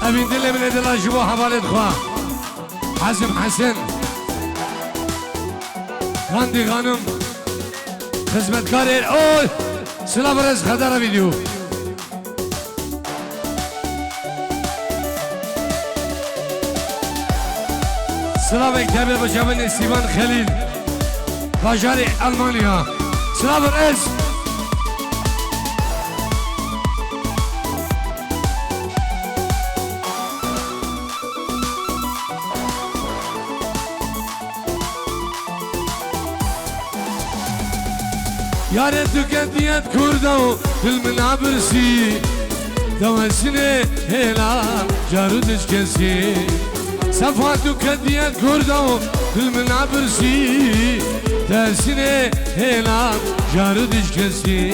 أبين دل من دل جبو حوالد خوا حازم حسن غاندي غانم خدمتكار اوه سلا برز خدار ویدیو سلا مکتب بجامن استیوان خلیل باجار آلمانیا سلا برز Yare tükendiyet kurdu Dilmin abirsi Devesine helan Carı dişkesi Sefa tükendiyet kurdu Dilmin abirsi Devesine helan Carı dişkesi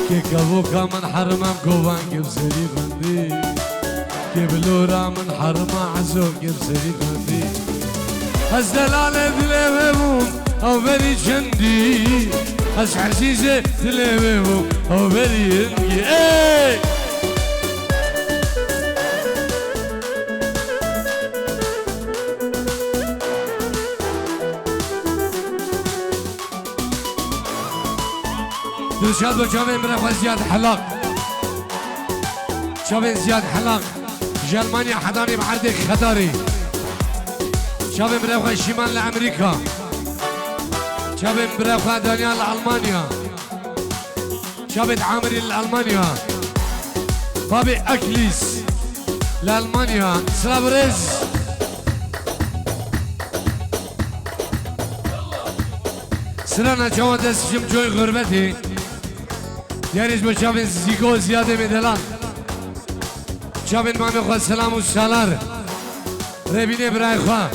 Ki kavuka min harmam kovan Gevseri bandi Ki bilura min harma Azov gevseri bandi Az delale dilevemum Avveri kendi Az عزيزة تلميمو أو برينجي إيه درشاد وجامين برافو زياد حلاق جامين زياد حلاق جرمانيا حضاني بعردك خداري جامين برافو شمال لأمريكا شابين برافو دانيال لألمانيا شابين عامري لألمانيا بابي أكليس لألمانيا سلابريز سلانا جواد اسم جوي غربتي ياريز بشابين زيكو زيادة مدلان شابين مامي خواه سلام و سالار ربيني براي خواه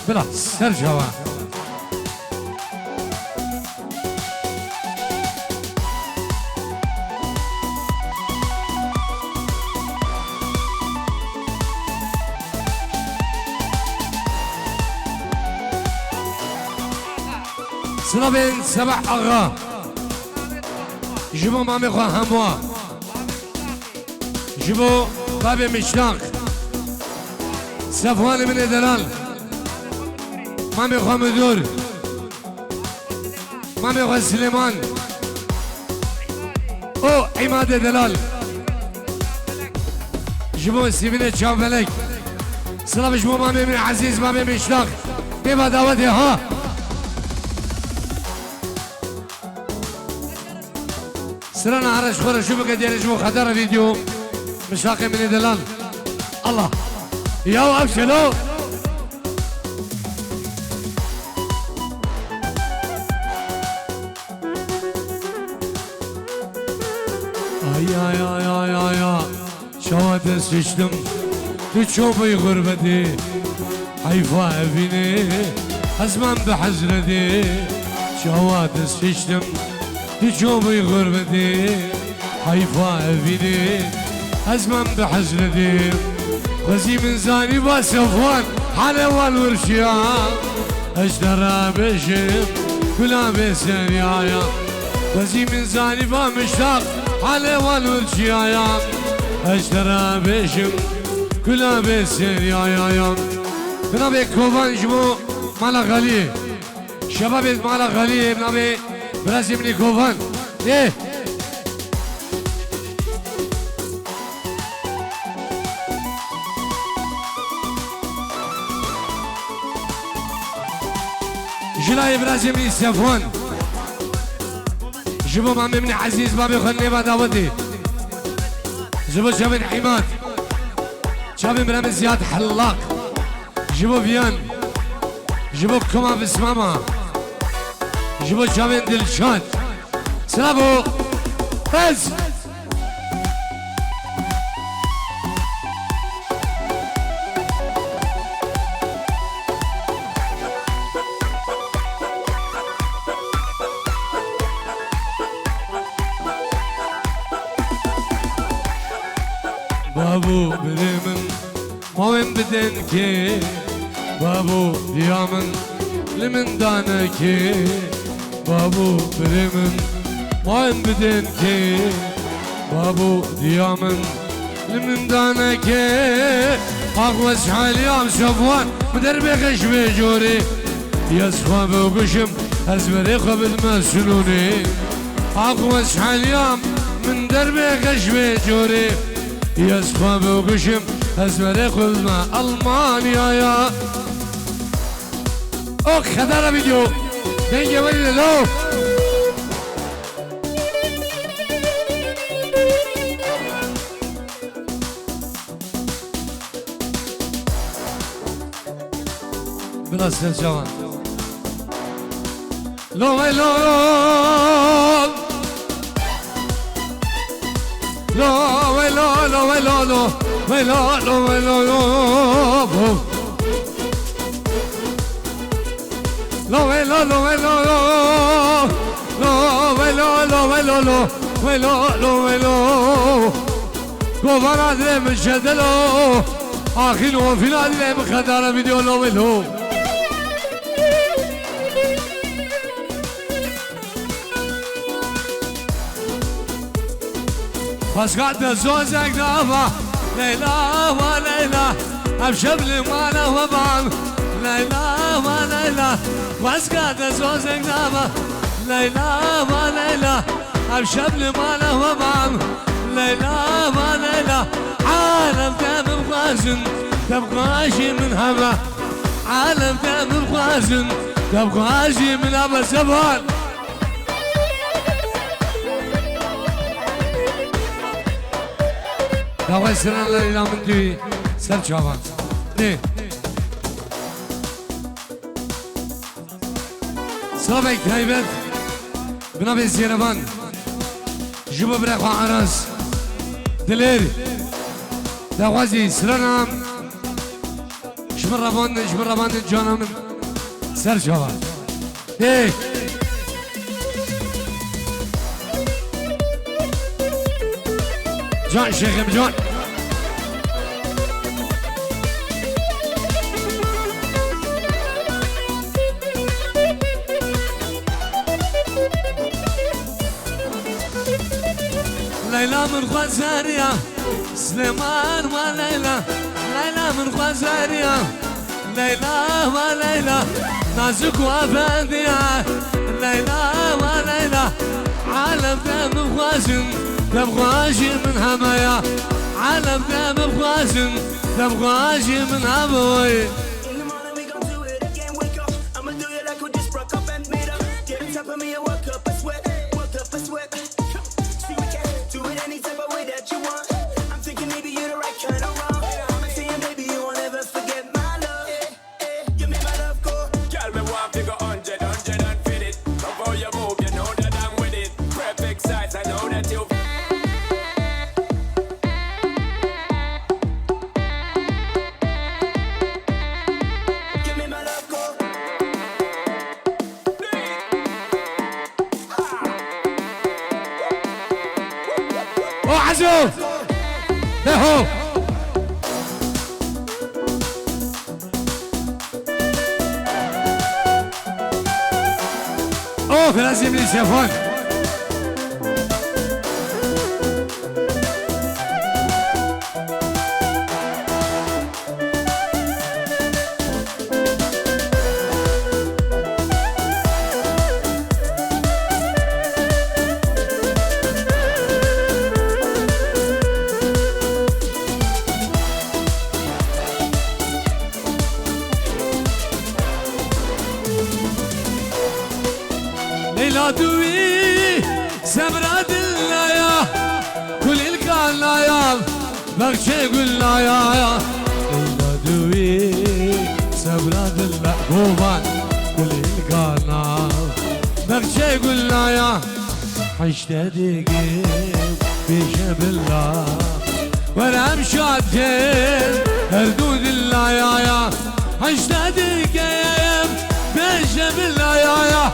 بلا سر جواد سلابين سبع أغا جبو مامي خواه هموا جبو بابي مشتاق صفوان من دلال مامي خواه مدور مامي خواه سليمان او عماد دلال جبو سيبينة شافلك سلاب جبو مامي من عزيز مامي مشتاق بيبا دعوتي ها سرانا عرش خورا شو بقى ديالي جمو خدار فيديو مشاقي من دلال الله ياو ابشلو ay şavate sıçtım تشوفي غربتي حيفا ابني ازمان بحزرتي شوات السجن تشوفي غربتي حيفا ابني ازمان بحزرتي غزي من زاني بصفوان حلوان ورشيان اشترى بشم كلا بسريايا غزي من زاني بمشتاق حلوان ورشيان اشترى بشم كلا بسريايا بنابي كوفان جمو مالا غالي شباب مالا غالي بنابي برازي مني كوفان ايه جلاي برازي مني سفوان جبو مامي مني عزيز بابي خلني بداوتي جبو شابين حماد شابين برامي زياد حلاق جبو فيان جبو كما بسماما جبو شابين دلشاد سلامو بس بابو بريمن موين بدنكي بابو ديامن لمن دانكي بابو بريمن موين بدنكي بابو ديامن من دانك أقوى حاليام صفوان مدربي خشبي جوري يصفى بوقشم أزبري قبل ما سنوني أقوى حاليام من دربي خشبي جوري يصفى بوقشم أزبري قبل ما ألمانيا يا أوك خدارة فيديو دنجي ولي لو بلاس الجوان لو ويلو لو ويلو لو ويلو لو ويلو لو ويلو لو ويلو لو ويلو لو ويلو لو ويلو لو ويلو لو ويلو كوفانا دي مشدلو آخين وفينا دي مخدارة فيديو لو ويلو فاسقعت زوزك نافا ليلى وليلى أبشبلي وانا وبعم ليلى وليلى فاسقعت زوزك نافا ليلى وليلى أبشبلي وانا وبعم ليلى وليلى عالم دم بغازن تبغاشي من هوا عالم دم بغازن تبغاشي من هوا سبان دعوة سرنا لله من دوي سر شابان نه سلامك تايبت بنابي زيربان جبه برخوا عراس دلير دعوازي سرنا شمر ربان جانا من سر شابان نه جان شيخ جان ليلى من خوازاريا سليمان وليلى ليلى من خوازاريا ليلى وليلى نازك وفادية ليلى وليلى عالم دم خوازن تبغاشي من همايا عالم دم خوازن تبغاشي من همايا عزو هو اوه لازم لي سيفون دوي سمرة دلايا كل القنايا بغشي قلايا دوي سمرة دلايا قوبان كل القنايا بغشي قلايا حشت دقيق بيشب الله وانا مشاتين هردود اللايا حشت دقيق بيشب الله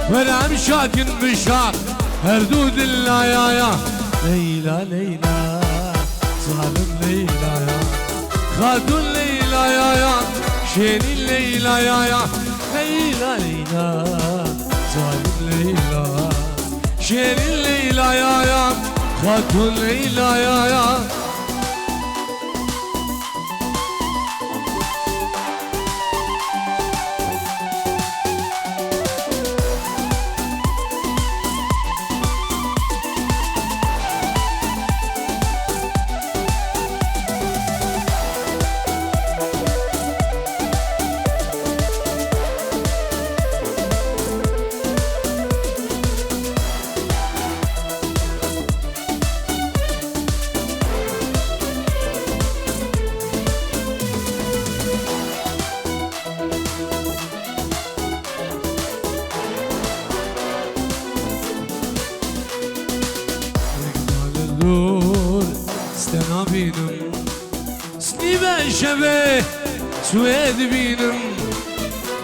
وانا مشاكن مشاك هردود اللايا ليلى ليلى ظالم ليلى يا خادون ليلى يا شيني ليلى يا ليلى ليلى ظالم ليلى شيني ليلى يا خادون ليلى يا بينم سنيبة شبه سويد بينم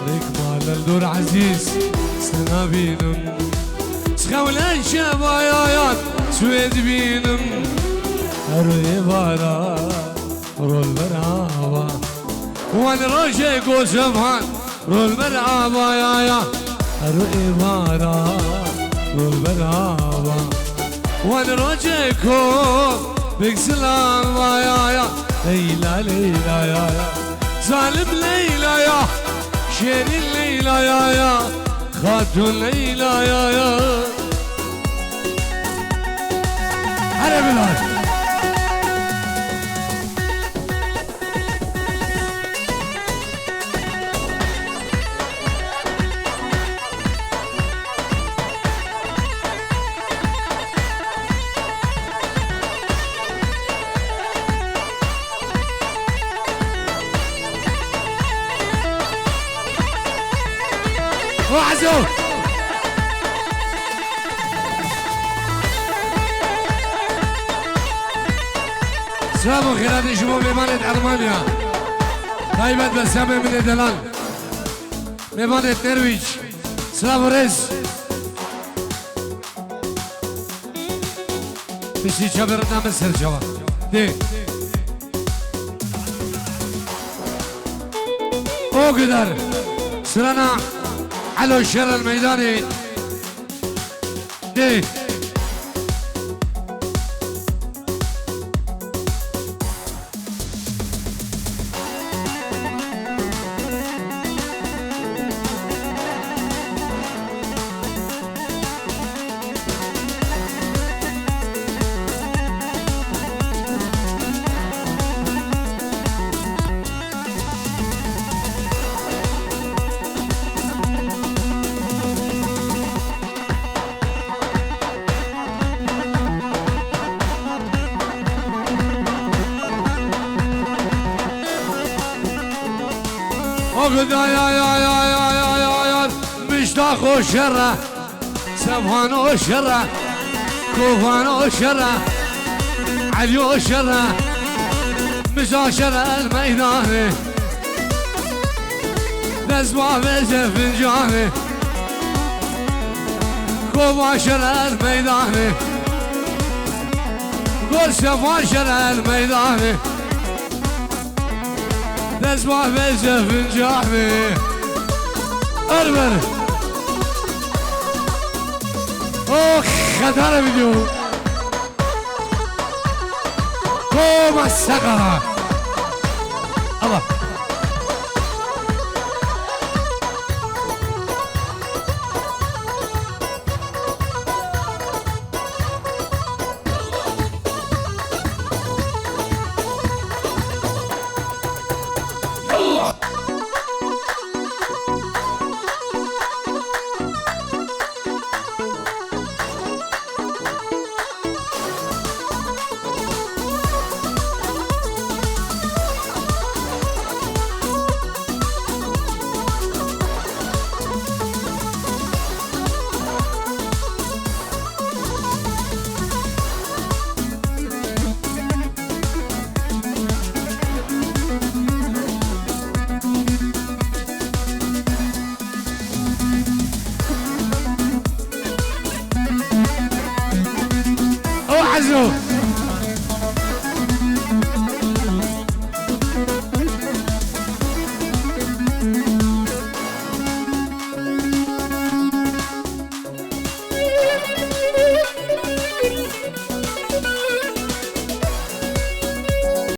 ريك مال الدور عزيز سنا بينم سخولة شبايات سويد بينم أروي بارا رول مرحبا وان روشي قوسفان رول مرحبا يا أروي بارا رول مرحبا وان روشي كوب بكسلان يا ليلى ليلى يا ظالم ليلى يا شير الليلى يا خاتون ليلى يا هلا بلاد وعزو سلام خيرات شباب ميمانة ألمانيا طيبة بسامة من الدلال ميمانة نرويج سلام ريس بشي شابرنا مصر شباب دي وقدر سرانا على الشر الميداني دي وقد يا مشتاق وشرة سفان وشرة كوفان وشرة علي وشرة مشاشرة الميداني نزمة بيزة فنجاني كوفان شرة الميداني قول سفان شرة الميداني نسمع بيزة فنجاني اربر اوخ خدار فيديو قوم السقرة الله